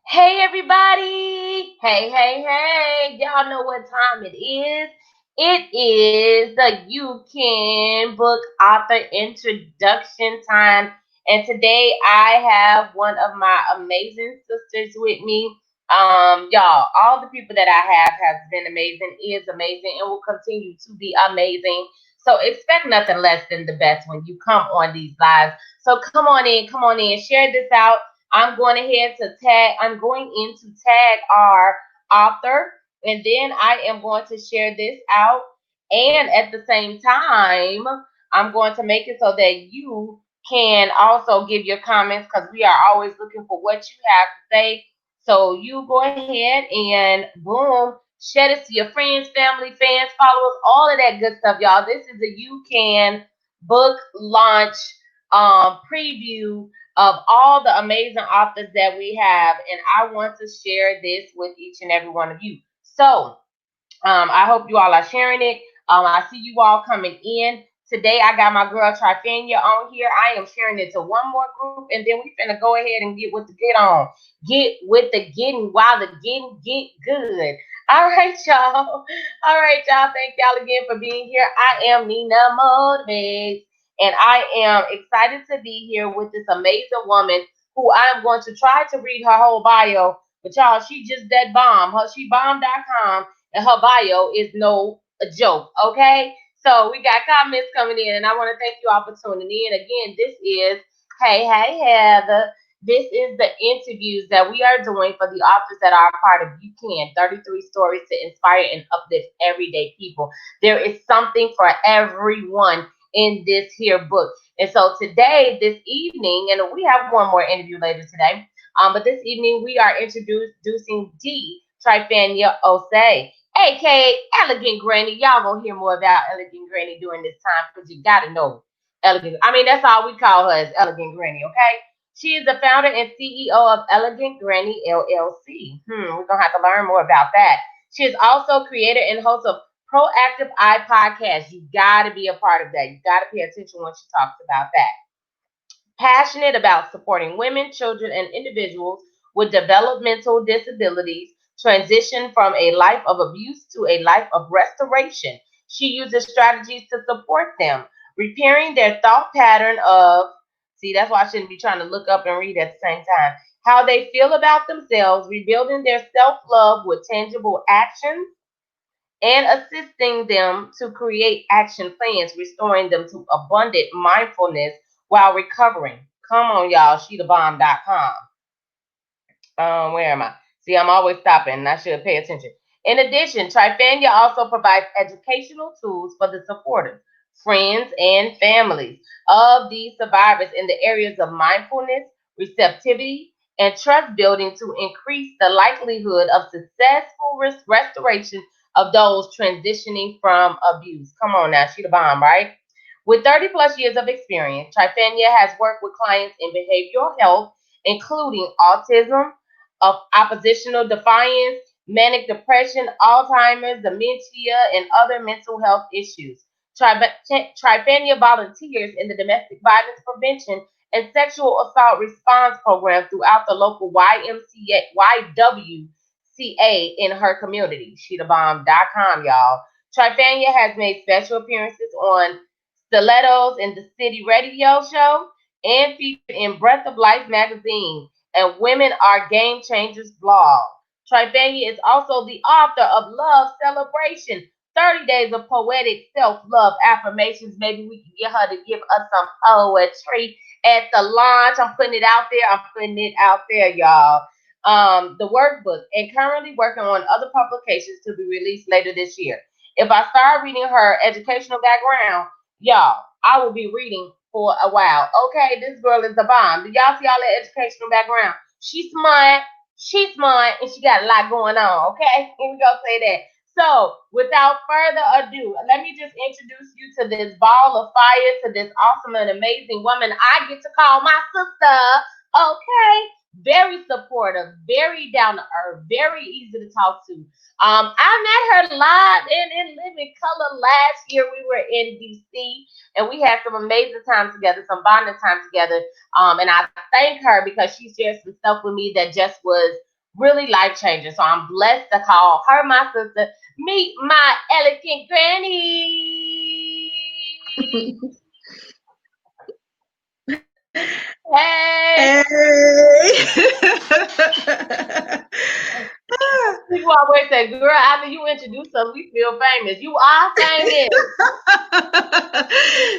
Hey everybody! Hey! Y'all know what time it is. It is the You Can Book Author Introduction time. And today I have one of my amazing sisters with me. Y'all, all the people that I have has been amazing, is amazing, and will continue to be amazing. So expect nothing less than the best when you come on these lives. So come on in, share this out. I'm going in to tag our author, and then I am going to share this out. And at the same time, I'm going to make it so that you can also give your comments because we are always looking for what you have to say. So you go ahead and boom, share this to your friends, family, fans, followers, all of that good stuff, y'all. This is a You Can book launch preview of all the amazing authors that we have, and I want to share this with each and every one of you. So, I hope you all are sharing it. I see you all coming in. Today, I got my girl Trifanya on here. I am sharing it to one more group, and then we finna go ahead and get with the get on. Get with the getting while the getting get good. All right, y'all. All right, y'all. Thank y'all again for being here. I am Nina Motivates, and I am excited to be here with this amazing woman who I am going to try to read her whole bio. But y'all, she just that bomb. She bomb.com, and her bio is no joke. Okay, so we got comments coming in, and I want to thank you all for tuning in. Again, this is hey Heather. This is the interviews that we are doing for the authors that are a part of You Can 33 Stories to Inspire and Uplift Everyday People. There is something for everyone in this here book. And so today, this evening, and we have one more interview later today, but this evening we are introducing D. Trifanya Osei, aka Elegant Granny. Y'all gonna hear more about Elegant Granny during this time because you gotta know Elegant. I mean, that's all we call her is Elegant Granny, okay? She is the founder and CEO of Elegant Granny LLC. We're gonna have to learn more about that. She is also creator and host of Proactive Eye Podcast. You gotta be a part of that. You gotta pay attention when she talks about that. Passionate about supporting women, children, and individuals with developmental disabilities transition from a life of abuse to a life of restoration. She uses strategies to support them, repairing their thought pattern of, see, that's why I shouldn't be trying to look up and read at the same time, how they feel about themselves, rebuilding their self love with tangible actions, and assisting them to create action plans, restoring them to abundant mindfulness while recovering. Come on, y'all, sheethebomb.com. Where am I? See, I'm always stopping, and I should pay attention. In addition, Trifania also provides educational tools for the supporters, friends, and families of these survivors in the areas of mindfulness, receptivity, and trust building to increase the likelihood of successful restoration of those transitioning from abuse. Come on now, she the bomb, right? With 30 plus years of experience, Trifania has worked with clients in behavioral health, including autism, of oppositional defiance, manic depression, Alzheimer's, dementia, and other mental health issues. Trifania volunteers in the domestic violence prevention and sexual assault response program throughout the local YWCA in her community. SheTheBomb.com, y'all. Trifania has made special appearances on Stilettos in the City Radio Show and featured in Breath of Life magazine and Women Are Game Changers blog. Trifania is also the author of Love Celebration, 30 Days of Poetic Self-Love Affirmations. Maybe we can get her to give us some poetry at the launch. I'm putting it out there. I'm putting it out there, y'all. The workbook, and currently working on other publications to be released later this year. If I start reading her educational background, y'all, I will be reading for a while. Okay, this girl is a bomb. Do y'all see all that educational background? She's smart, and she got a lot going on. Okay, here we go, say that. So, without further ado, let me just introduce you to this ball of fire, to this awesome and amazing woman I get to call my sister. Okay, very supportive, very down to earth, very easy to talk to. I met her live in living color last year. We were in DC, and we had some amazing time together, some bonding time together. And I thank her because she shared some stuff with me that just was really life changing. So I'm blessed to call her my sister. Meet my elegant granny. Hey, people always say, "Girl, after you introduce us, we feel famous." You are famous.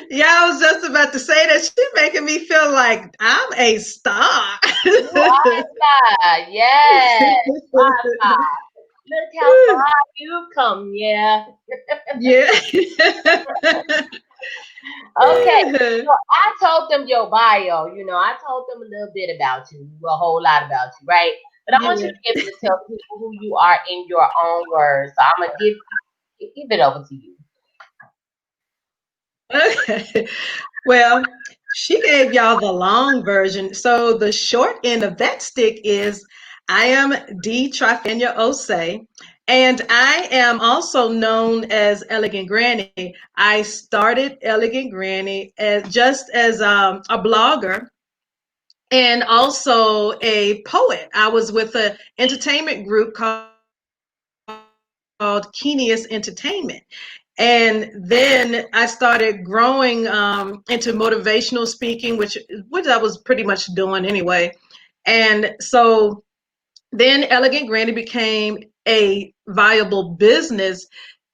Yeah, I was just about to say that she's making me feel like I'm a star. You are a star. Yes, you are a star. Look how far you've come. Yeah. Yeah. Okay. So I told them your bio. I told them a little bit about you, a whole lot about you, right? But I want you Yeah. to be able to tell people who you are in your own words. So I'm gonna give it over to you. Okay. Well, she gave y'all the long version. So the short end of that stick is I am D. Trifanya Osei, and I am also known as Elegant Granny. I started Elegant Granny just as a blogger and also a poet. I was with an entertainment group called Kenius Entertainment. And then I started growing into motivational speaking, which I was pretty much doing anyway. And so then Elegant Granny became a viable business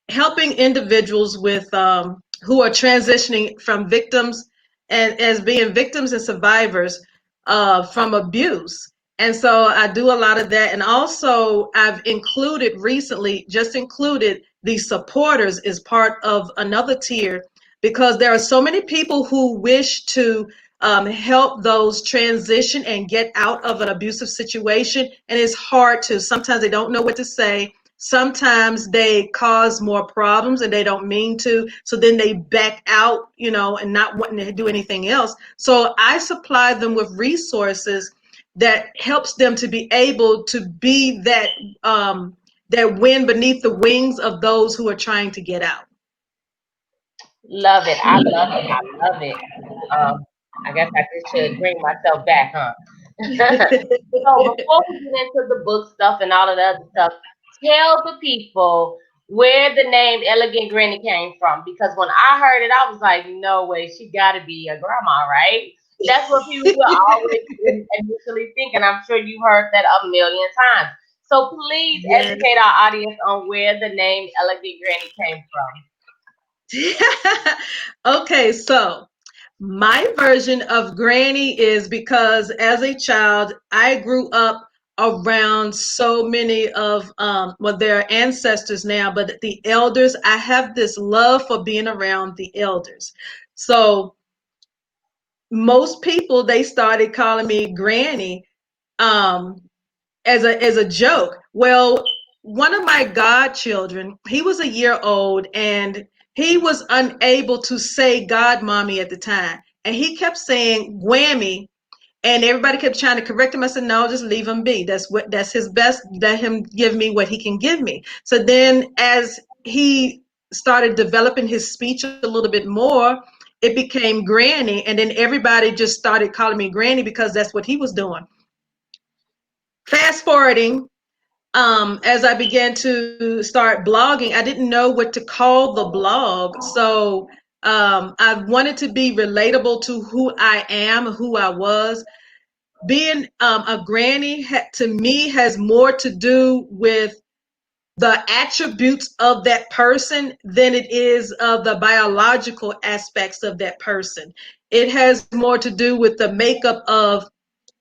helping individuals with who are transitioning from victims and as being victims and survivors from abuse. And so I do a lot of that. And also I've included recently, just included the supporters as part of another tier because there are so many people who wish to help those transition and get out of an abusive situation. And it's hard to, sometimes they don't know what to say. Sometimes they cause more problems and they don't mean to. So then they back out, and not wanting to do anything else. So I supply them with resources that helps them to be able to be that wind beneath the wings of those who are trying to get out. Love it. I love it. I love it. Um, I guess I just should bring myself back, huh? So before we get into the book stuff and all of the other stuff, tell the people where the name Elegant Granny came from. Because when I heard it, I was like, no way, she got to be a grandma, right? That's what people will always initially think, and I'm sure you heard that a million times. So please Yes. educate our audience on where the name Elegant Granny came from. Okay, so my version of granny is because as a child, I grew up around so many of, well, their ancestors now, but the elders, I have this love for being around the elders. So most people, they started calling me granny. Um, as a joke. Well, one of my godchildren, he was a year old and he was unable to say God mommy at the time. And he kept saying Gwammy, and everybody kept trying to correct him. I said, no, just leave him be. That's his best. Let him give me what he can give me. So then as he started developing his speech a little bit more, it became Granny, and then everybody just started calling me Granny because that's what he was doing. Fast forwarding, as I began to start blogging, I didn't know what to call the blog. So I wanted to be relatable to who I am, who I was. Being a granny to me has more to do with the attributes of that person than it is of the biological aspects of that person. It has more to do with the makeup of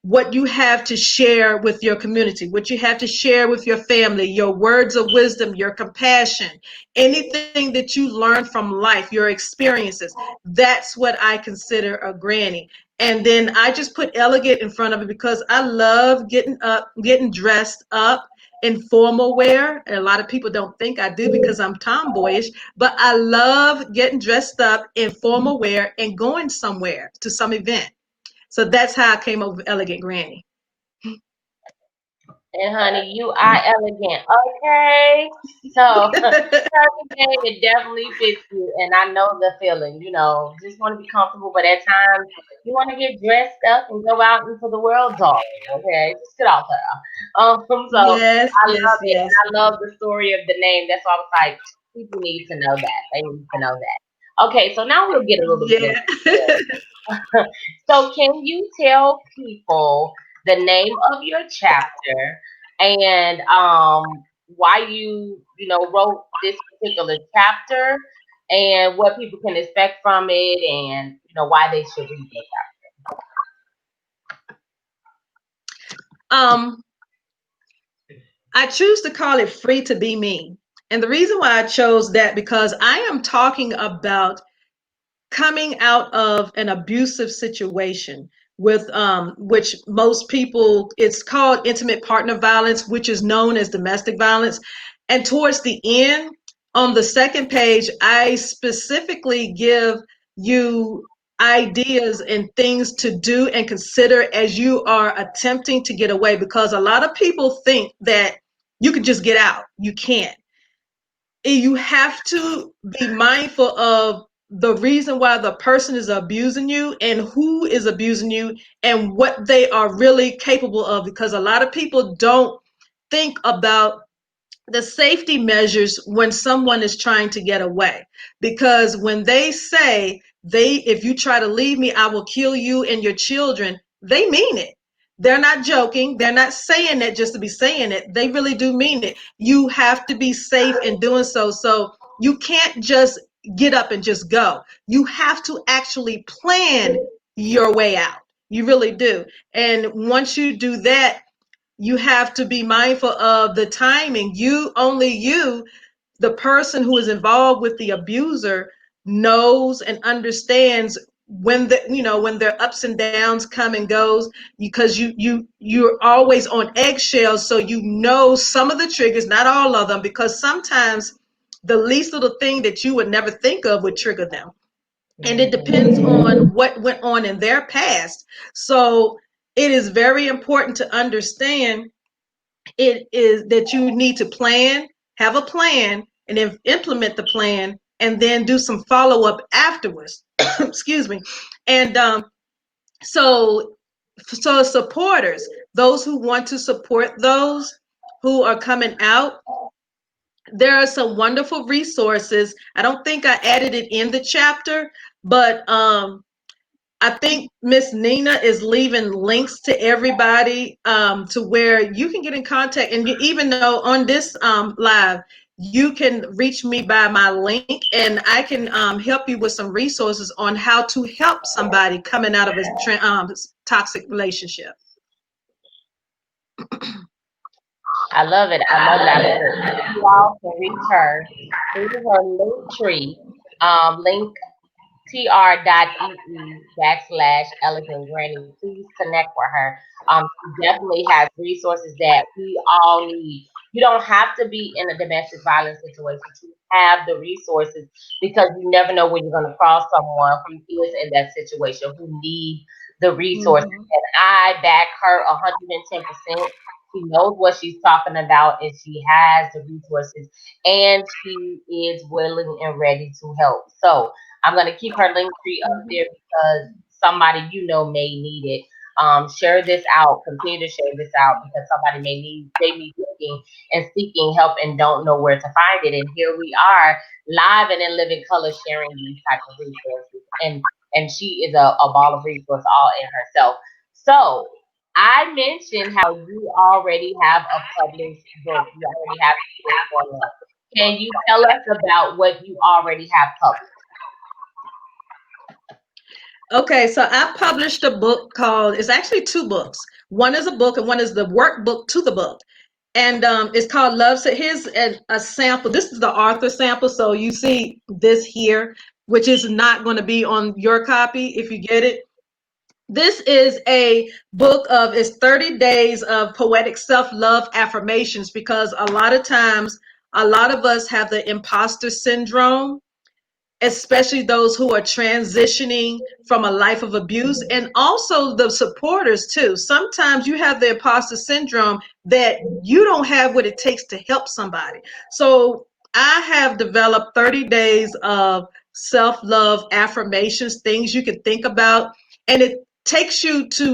what you have to share with your community, what you have to share with your family, your words of wisdom, your compassion, anything that you learn from life, your experiences. That's what I consider a granny. And then I just put elegant in front of it because I love getting up, getting dressed up in formal wear. And a lot of people don't think I do because I'm tomboyish, but I love getting dressed up in formal wear and going somewhere to some event. So that's how I came up with Elegant Granny. And honey, you are elegant. Okay. So perfect name, it definitely fits you. And I know the feeling, just want to be comfortable, but at times you want to get dressed up and go out into the world darling. Okay. Just get out there. So Yes, I yes, love it, and yes. I love the story of the name. That's why I was like, people need to know that. They need to know that. Okay, so now we'll get a little bit Yeah. into it. So, can you tell people the name of your chapter and why you know wrote this particular chapter and what people can expect from it and why they should read it? um I choose to call it Free to Be Me. And the reason why I chose that, because I am talking about coming out of an abusive situation with which most people, it's called intimate partner violence, which is known as domestic violence. And towards the end, on the second page, I specifically give you ideas and things to do and consider as you are attempting to get away, because a lot of people think that you can just get out. You can't. You have to be mindful of the reason why the person is abusing you and who is abusing you and what they are really capable of, because a lot of people don't think about the safety measures when someone is trying to get away, because when they say, they if you try to leave me, I will kill you and your children, they mean it. They're not joking. They're not saying it just to be saying it. They really do mean it. You have to be safe in doing so. So you can't just get up and just go. You have to actually plan your way out. You really do. And once you do that, you have to be mindful of the timing. You, the person who is involved with the abuser, knows and understands when when their ups and downs come and goes, because you're always on eggshells, so you know some of the triggers, not all of them, because sometimes the least little thing that you would never think of would trigger them, and it Mhm. depends on what went on in their past. So it is very important to understand it is that you need to plan, have a plan, and then implement the plan, and then do some follow up afterwards. Excuse me. And so, so supporters, those who want to support those who are coming out, there are some wonderful resources. I don't think I added it in the chapter, but I think Miss Nina is leaving links to everybody, to where you can get in contact. And you, even though on this live, you can reach me by my link, and I can help you with some resources on how to help somebody coming out of a toxic relationship. I love it. I love it. I love it. You all can reach her through her link tree. Link tr.ee/Elegant Granny. Please connect with her. She definitely has resources that we all need. You don't have to be in a domestic violence situation to have the resources, because you never know when you're going to cross someone who is in that situation who need the resources. Mhm. And I back her 110%. She knows what she's talking about, and she has the resources, and she is willing and ready to help. So I'm gonna keep her link tree up Mhm. there because somebody may need it. Share this out. Continue to share this out because somebody they be looking and seeking help and don't know where to find it. And here we are, live and in living color, sharing these type of resources. And she is a ball of resource all in herself. So I mentioned how you already have a published book. You already have a book going on. Can you tell us about what you already have published? Okay, so I published a book called, it's actually two books. One is a book and one is the workbook to the book. And it's called Love. So here's a sample. This is the author sample. So you see this here, which is not going to be on your copy if you get it. This is a book of, it's 30 days of poetic self-love affirmations, because a lot of times, a lot of us have the imposter syndrome, especially those who are transitioning from a life of abuse, and also the supporters too. Sometimes you have the imposter syndrome that you don't have what it takes to help somebody. So I have developed 30 days of self-love affirmations, things you can think about, and it takes you to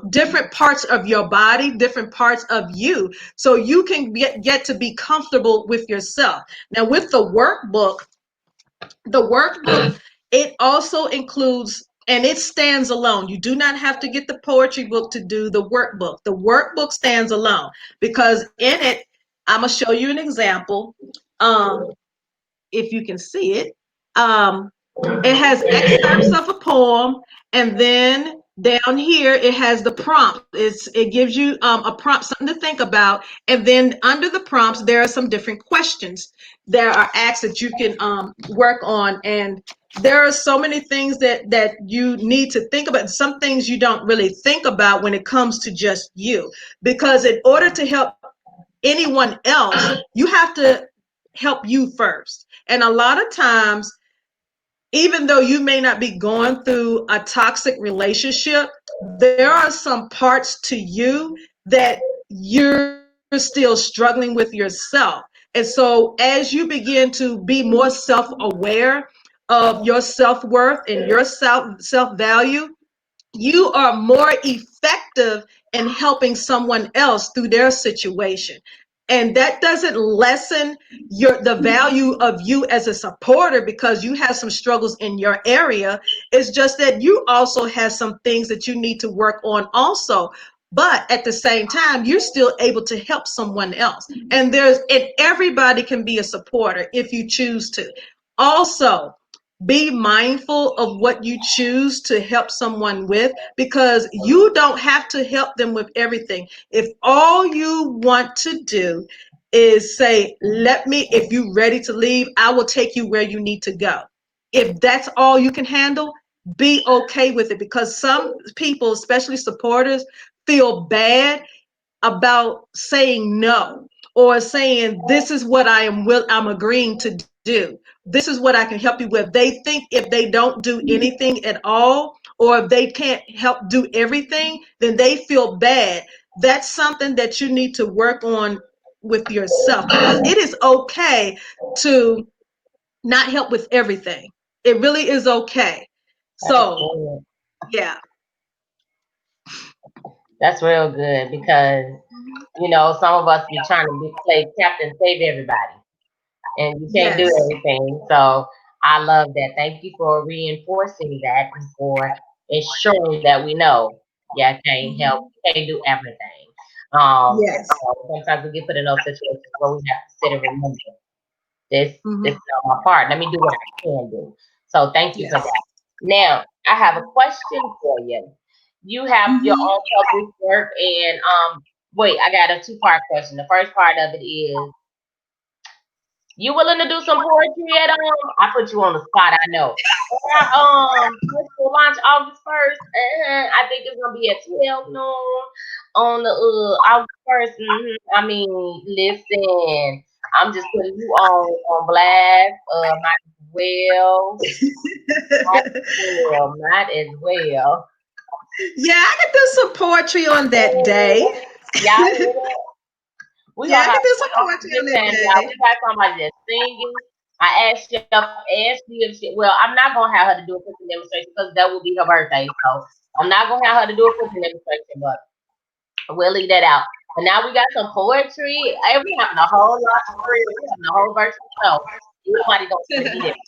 different parts of your body, different parts of you, so you can get to be comfortable with yourself. Now, with the workbook, it also includes, and it stands alone. You do not have to get the poetry book to do the workbook. The workbook stands alone because in it, I'm gonna show you an example. Um, if you can see it. Um, it has excerpts of a poem, and then down here it has the prompts. It gives you a prompt, something to think about, and then under the prompts there are some different questions that are asked that you can work on. And there are so many things that you need to think about. Some things you don't really think about when it comes to just you, because in order to help anyone else, you have to help you first. And a lot of times, even though you may not be going through a toxic relationship, there are some parts to you that you're still struggling with yourself. And so as you begin to be more self-aware of your self-worth and your self-value, you are more effective in helping someone else through their situation. And that doesn't lessen the value of you as a supporter because you have some struggles in your area. It's just that you also have some things that you need to work on also. But at the same time, you're still able to help someone else. And everybody can be a supporter if you choose to. Also, be mindful of what you choose to help someone with, because you don't have to help them with everything. If all you want to do is say, if you're ready to leave, I will take you where you need to go. If that's all you can handle, be okay with it, because some people, especially supporters, feel bad about saying no, or saying this is what I'm agreeing to do. This is what I can help you with. They think if they don't do anything at all, or if they can't help do everything, then they feel bad. That's something that you need to work on with yourself, because it is okay to not help with everything. It really is okay. That's So, good. yeah. That's real good because some of us be trying to play Captain Save Everybody, and you can't do Yes. everything. So I love that. Thank you for reinforcing that and for ensuring that we know, yeah, can't help, Mhm. can't do everything. Yes. Sometimes we get put in those situations where we have to sit and remember this Hmm. is not my part. Let me do what I can do. So thank you for Yes. that. Now I have a question for you. You have your Hmm. own published work, and wait, I got a two-part question. The first part of it is, you willing to do some poetry at I put you on the spot, I know. First will launch August 1st. I think it's gonna be at 12 noon on the August 1st. I mean, listen, I'm just putting you on blast. Might as well, might as well. Yeah, I could do some poetry on that day. Oh, y'all hear that? We Yeah, gonna I have could do some poetry on that listen, y'all. day. We got somebody that's singing. I asked you if she. Well, I'm not gonna have her to do a cooking demonstration because that will be her birthday. So I'm not gonna have her to do a cooking demonstration, but we'll leave that out. But now we got some poetry. Hey, we having a whole lot of free. We having a whole virtual show. Everybody gonna want to get it.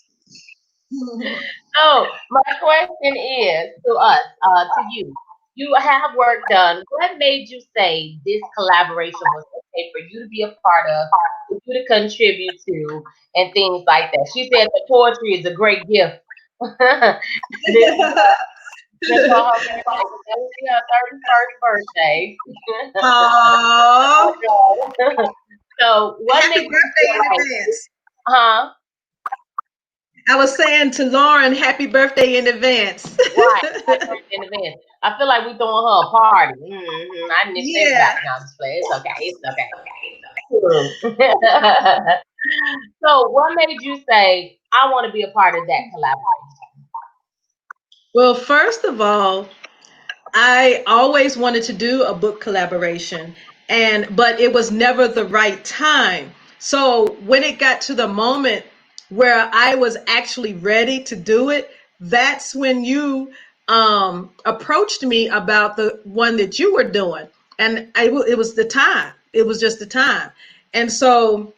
So my question is to us, to you. You have work done. What made you say this collaboration was okay for you to be a part of, for you to contribute to, and things like that? She said the poetry is a great gift. this this for her birthday. That will be her 31st birthday. Oh, So what happy made you birthday feel in like, advance. huh? I was saying to Lauren, happy birthday in advance. Right. Happy birthday in advance. I feel like we throwing her a party. I didn't even think about Yeah. it. No, I'm just playing. It's okay. It's okay. True. So, what made you say, I want to be a part of that collaboration? Well, first of all, I always wanted to do a book collaboration, but it was never the right time. So when it got to the moment where I was actually ready to do it, that's when you approached me about the one that you were doing, and it was the time. It was just the time, and so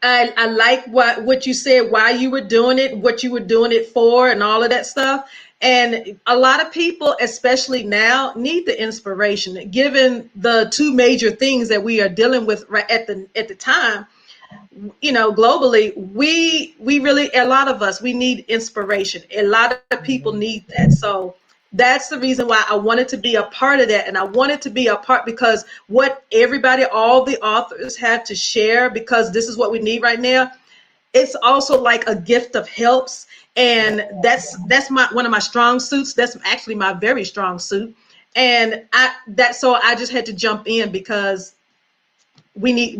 I like what you said, why you were doing it, what you were doing it for, and all of that stuff. And a lot of people, especially now, need the inspiration. Given the two major things that we are dealing with right at the time, globally, we really, a lot of us, we need inspiration. A lot of people Mhm. need that. So that's the reason why I wanted to be a part of that, and I wanted to be a part because what everybody, all the authors have to share, because this is what we need right now. It's also like a gift of helps, and that's my one of my strong suits. That's actually my very strong suit, and I just had to jump in because we need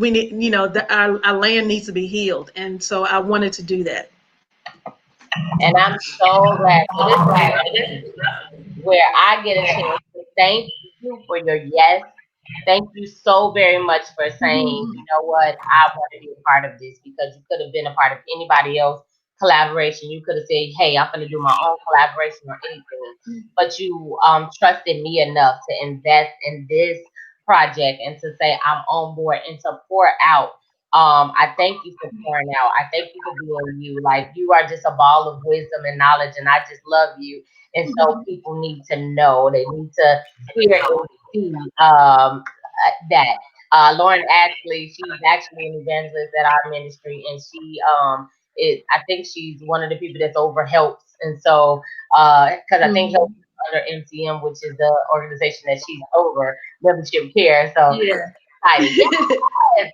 our land needs to be healed, and so I wanted to do that. And I'm so glad. So this is where I get a chance to thank you for your yes. Thank you so very much for saying, you know what, I want to be a part of this, because you could have been a part of anybody else collaboration. You could have said, hey, I'm going to do my own collaboration or anything. But you trusted me enough to invest in this project and to say I'm on board and to pour out. I thank you for pouring out. I thank you for being you. Like, you are just a ball of wisdom and knowledge, and I just love you. And so people need to know. They need to hear and see that. Lauren Ashley, she's actually an evangelist at our ministry, and she I think she's one of the people that's over helps, and so because I think help Mhm. is under MCM, which is the organization that she's over, membership care. So Yeah. excited, yes.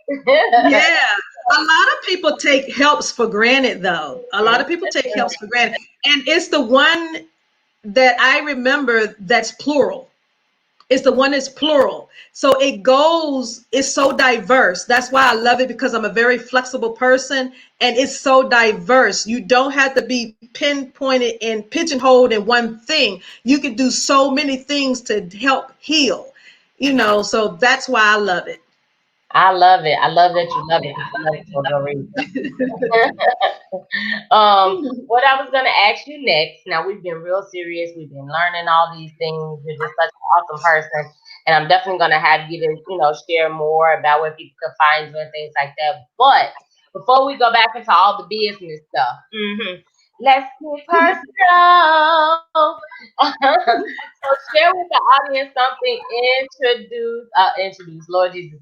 Yeah. A lot of people take helps for granted, though. A lot of people take helps for granted. And it's the one that I remember that's plural. It's the one that's plural. So it's so diverse. That's why I love it, because I'm a very flexible person, and it's so diverse. You don't have to be pinpointed and pigeonholed in one thing. You can do so many things to help heal, so that's why I love it. I love it. I love that you love it, because you love it for a good reason. What I was gonna ask you next. Now, we've been real serious. We've been learning all these things. You're just such an awesome person, and I'm definitely gonna have you to, share more about where people can find you and things like that. But before we go back into all the business stuff, let's get personal. So share with the audience something introduce, Lord Jesus.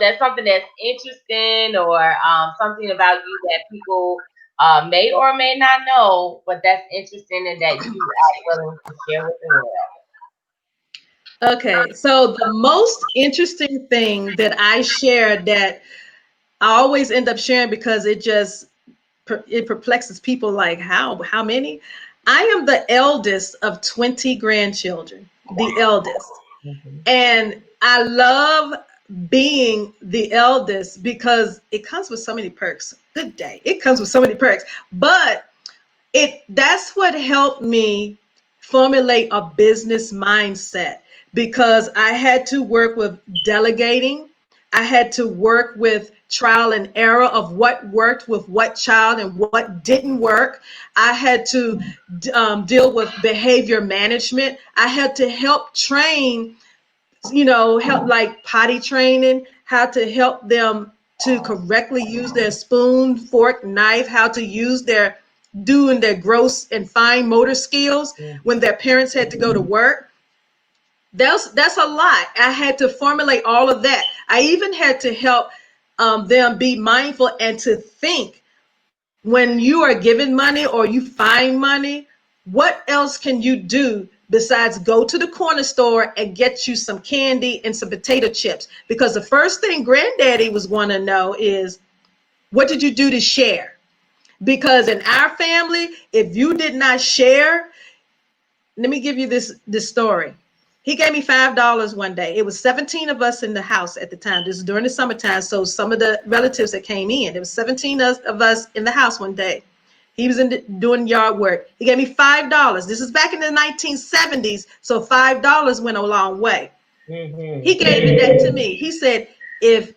That's something that's interesting, or something about you that people may or may not know, but that's interesting and that you are willing to share with the world. Okay, so the most interesting thing that I shared, that I always end up sharing because it perplexes people, like how many. I am the eldest of 20 grandchildren, the eldest. Mhm. And I love being the eldest because it comes with so many perks. Good day. It comes with so many perks. But that's what helped me formulate a business mindset, because I had to work with delegating. I had to work with trial and error of what worked with what child and what didn't work. I had to deal with behavior management. I had to help train, help, like potty training, how to help them to correctly use their spoon, fork, knife, how to use doing their gross and fine motor skills when their parents had to go to work. That's a lot. I had to formulate all of that. I even had to help them be mindful and to think, when you are given money or you find money, what else can you do besides go to the corner store and get you some candy and some potato chips? Because the first thing granddaddy was going to know is, what did you do to share? Because in our family, if you did not share, let me give you this story. He gave me $5 one day. It was 17 of us in the house at the time. This is during the summertime. So some of the relatives that came in, there was 17 of us in the house one day. He was doing yard work. He gave me $5. This is back in the 1970s. So $5 went a long way. He Mhm. gave it that to me. He said, if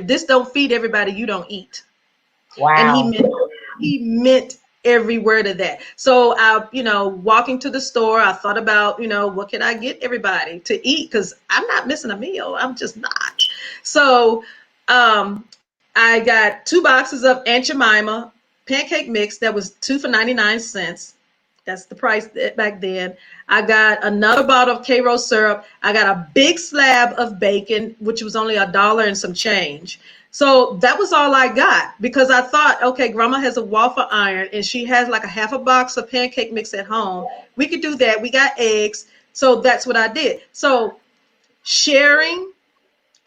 this don't feed everybody, you don't eat. And Wow. he meant every word of that. So I, walking to the store, I thought about, what can I get everybody to eat? Because I'm not missing a meal. I'm just not. So I got 2 boxes of Aunt Jemima pancake mix that was two for 99 cents. That's the price back then. I got another bottle of Karo syrup. I got a big slab of bacon, which was only $1 and some change. So that was all I got because I thought, okay, grandma has a waffle iron and she has like a half a box of pancake mix at home. We could do that. We got eggs. So that's what I did. So sharing,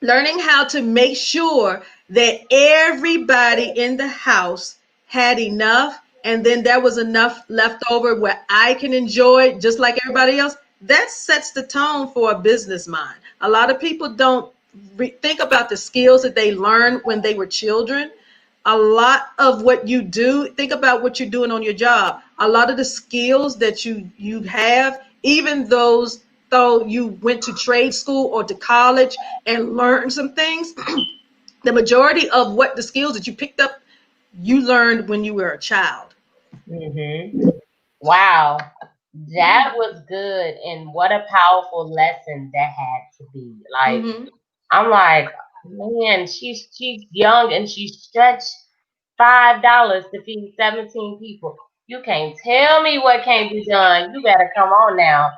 learning how to make sure that everybody in the house had enough and then there was enough left over where I can enjoy just like everybody else. That sets the tone for a business mind. A lot of people don't think about the skills that they learned when they were children. A lot of what you do, think about what you're doing on your job. A lot of the skills that you have, even those though you went to trade school or to college and learned some things, the majority of what the skills that you picked up, you learned when you were a child. Hmm. Wow, that was good, and what a powerful lesson that had to be. Like, Hmm. I'm like, man, she's young and she stretched $5 to feed 17 people. You can't tell me what can't be done. You better come on now.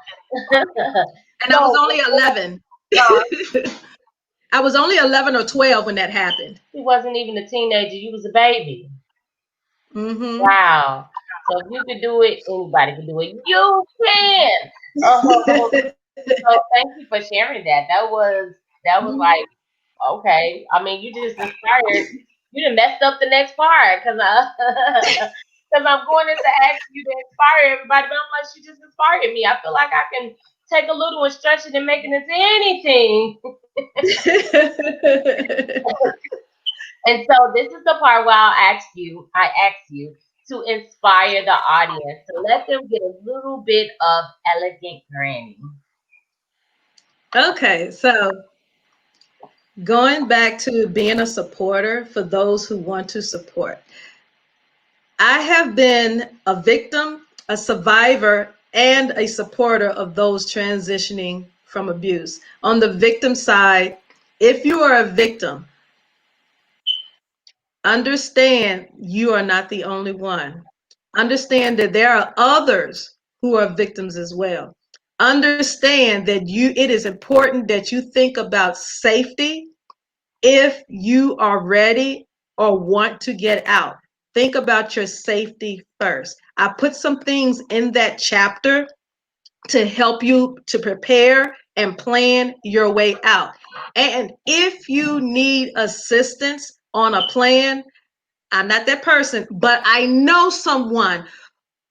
And I was So only 11. I was only 11 or 12 when that happened. she wasn't even a teenager. You was a baby. Hmm. Wow. So if you could do it, anybody can do it. You can. Um, so thank you for sharing that. That was like, okay. I mean, you just inspired. You done messed up the next part because because I'm going into ask you to inspire everybody, but I'm like, she just inspired me. I feel like I can take a little and stretch it and make it into anything. And so this is the part where I ask you to inspire the audience, to let them get a little bit of elegant granny. Okay, so going back to being a supporter for those who want to support. I have been a victim, a survivor, and a supporter of those transitioning from abuse. On the victim side, if you are a victim, understand you are not the only one. Understand that there are others who are victims as well. Understand that it is important that you think about safety if you are ready or want to get out. Think about your safety first. I put some things in that chapter to help you to prepare and plan your way out. And if you need assistance on a plan, I'm not that person, but I know someone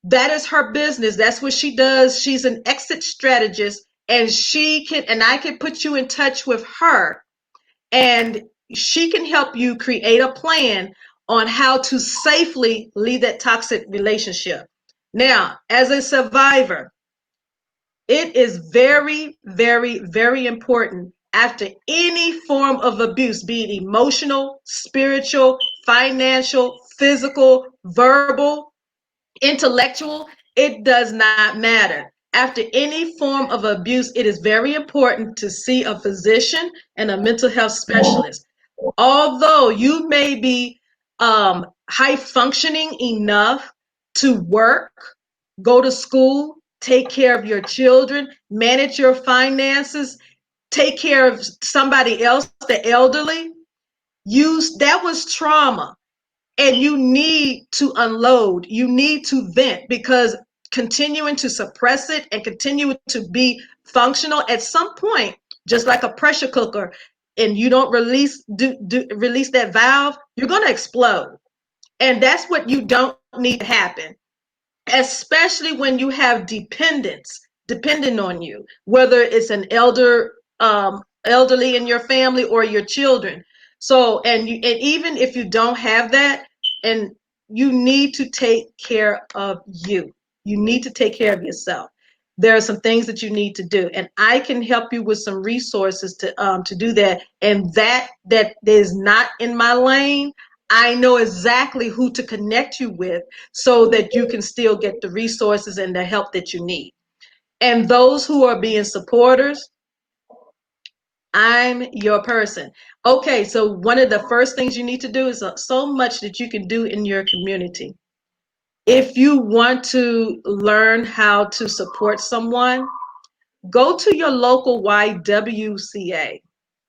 that is her business. That's what she does. She's an exit strategist and I can put you in touch with her and she can help you create a plan on how to safely leave that toxic relationship. Now, as a survivor, it is very, very, very important after any form of abuse, be it emotional, spiritual, financial, physical, verbal, intellectual, it does not matter. After any form of abuse, it is very important to see a physician and a mental health specialist. Although you may be high functioning enough to work, go to school, take care of your children, manage your finances, take care of somebody else, the elderly, that was trauma and you need to unload, you need to vent because continuing to suppress it and continue to be functional at some point, just like a pressure cooker, and you don't release that valve, you're going to explode. And that's what you don't need to happen, especially when you have dependents depending on you, whether it's an elderly in your family or your children. So, and even if you don't have that, and you need to take care of you. You need to take care of yourself. There are some things that you need to do, and I can help you with some resources to do that. And that is not in my lane. I know exactly who to connect you with so that you can still get the resources and the help that you need. And those who are being supporters, I'm your person. Okay, so one of the first things you need to do is so much that you can do in your community. If you want to learn how to support someone, go to your local YWCA.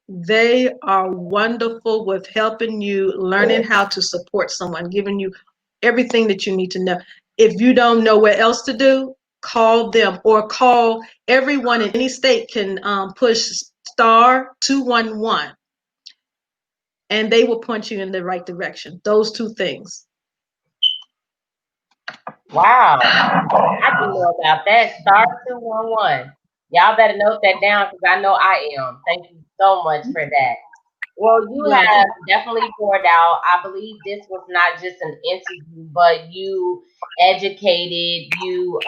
They are wonderful with helping you learning how to support someone, giving you everything that you need to know. If you don't know what else to do, call them or call everyone in any state can push star 211 and they will point you in the right direction. Those two things. Wow. I didn't know about that. Star 211. Y'all better note that down because I know I am. Thank you so much for that. Well, you have Welcome. definitely poured out. I believe this was not just an interview, but you educated, you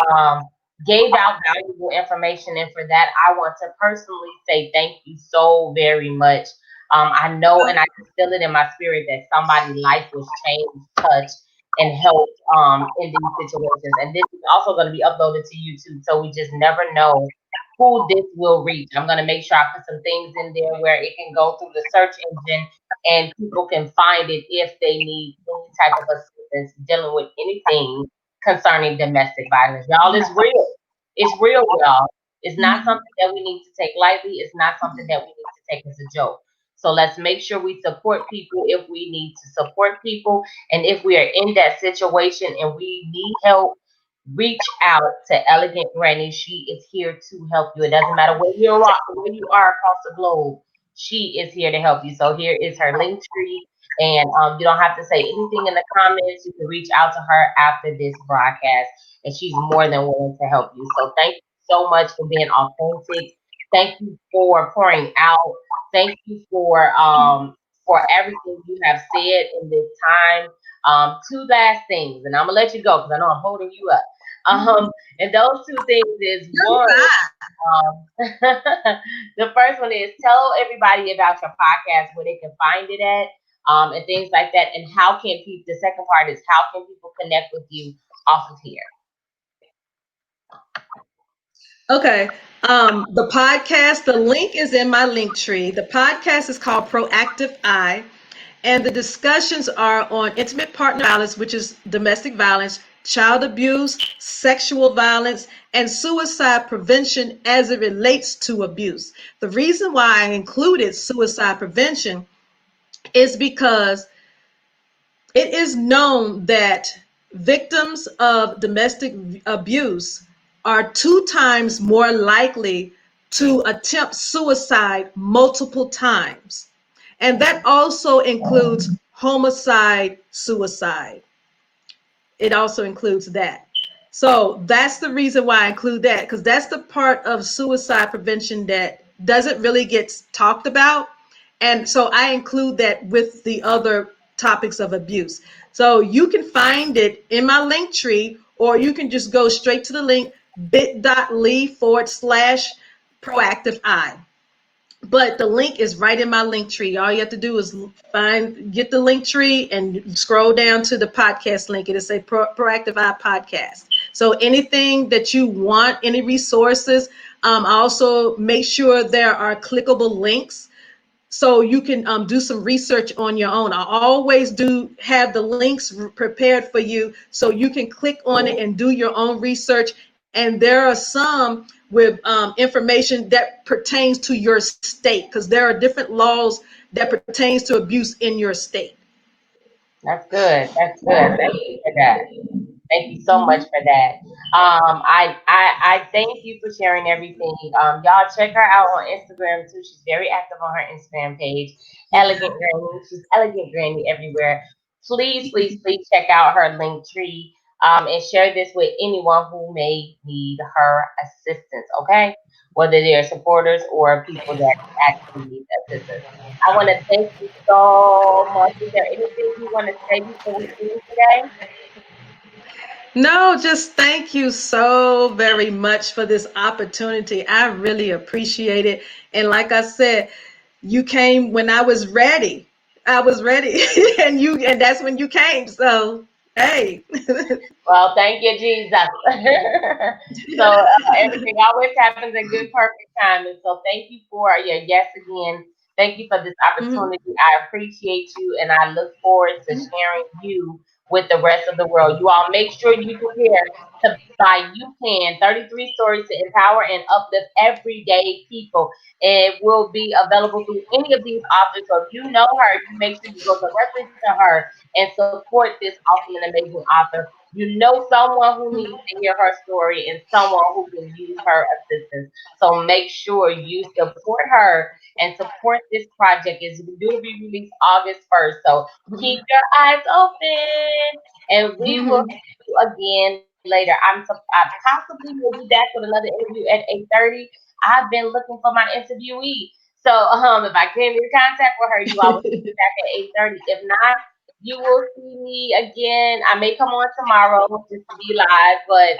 gave out valuable information. And for that, I want to personally say thank you so very much. I know and I can feel it in my spirit that somebody's life was changed, touched, and helped in these situations. And this is also going to be uploaded to YouTube. So we just never know who this will reach. I'm going to make sure I put some things in there where it can go through the search engine and people can find it if they need any type of assistance dealing with anything concerning domestic violence. Y'all, it's real. It's real, y'all. It's not something that we need to take lightly. It's not something that we need to take as a joke. So let's make sure we support people if we need to support people. And if we are in that situation and we need help, reach out to Elegant Granny. She is here to help you. It doesn't matter where you are across the globe. She is here to help you. So here is her link tree, and you don't have to say anything in the comments. You can reach out to her after this broadcast, and she's more than willing to help you. So thank you so much for being authentic. Thank you for pouring out. Thank you for everything you have said in this time. Two last things, and I'm gonna let you go because I know I'm holding you up. And those two things is one, um, the first one is tell everybody about your podcast, where they can find it at, and things like that. And how can people, the second part is how can people connect with you off of here? Okay. The podcast, the link is in my link tree. The podcast is called Proactive Eye, and the discussions are on intimate partner violence, which is domestic violence, child abuse, sexual violence, and suicide prevention as it relates to abuse. The reason why I included suicide prevention is because it is known that victims of domestic abuse are 2 times more likely to attempt suicide multiple times. And that also includes homicide, suicide. It also includes that. So that's the reason why I include that, because that's the part of suicide prevention that doesn't really get talked about. And so I include that with the other topics of abuse. So you can find it in my link tree, or you can just go straight to the link bit.ly/proactive eye. But the link is right in my link tree. All you have to do is get the link tree and scroll down to the podcast link. It'll say Proactive Eye Podcast. So anything that you want, any resources, also make sure there are clickable links so you can do some research on your own. I always do have the links prepared for you so you can click on it and do your own research. And there are some with information that pertains to your state, because there are different laws that pertains to abuse in your state. That's good. That's good. Thank you for that. Thank you so much for that. I thank you for sharing everything. Y'all check her out on Instagram too. She's very active on her Instagram page. Elegant Granny. She's Elegant Granny everywhere. Please, please, please check out her link tree. And share this with anyone who may need her assistance. Okay, whether they're supporters or people that actually need assistance. I want to thank you so much. Is there anything you want to say before we finish today? No, just thank you so very much for this opportunity. I really appreciate it. And like I said, you came when I was ready. I was ready, and that's when you came. So hey. Well, thank you, Jesus. So everything always happens in good, perfect time. And so thank you for your yes again. Thank you for this Mhm. opportunity. I appreciate you, and I look forward to sharing you with the rest of the world. You all make sure you prepare to buy You Can 33 Stories to Empower and Uplift Everyday People. It will be available through any of these authors. So if you know her, you make sure you go directly to her and support this awesome and amazing author. You know someone who needs to hear her story and someone who can use her assistance. So make sure you support her and support this project. It's due to be released August 1st. So keep your eyes open and we will see you again later. I possibly will be back with another interview at 8:30. I've been looking for my interviewee. So if I came in contact with her, you all will see me back at 8:30. If not, you will see me again. I may come on tomorrow just to be live, but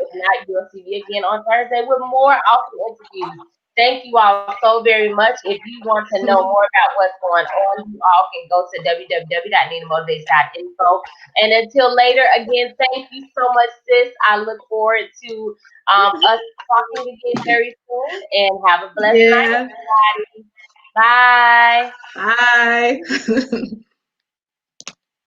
if not, you'll see me again on Thursday with more awesome interviews. Thank you all so very much. If you want to know more about what's going on, you all can go to www.ninamotivates.info. And until later, again, thank you so much, sis. I look forward to us talking again very soon. And have a blessed night, Yeah. everybody. Bye. Bye.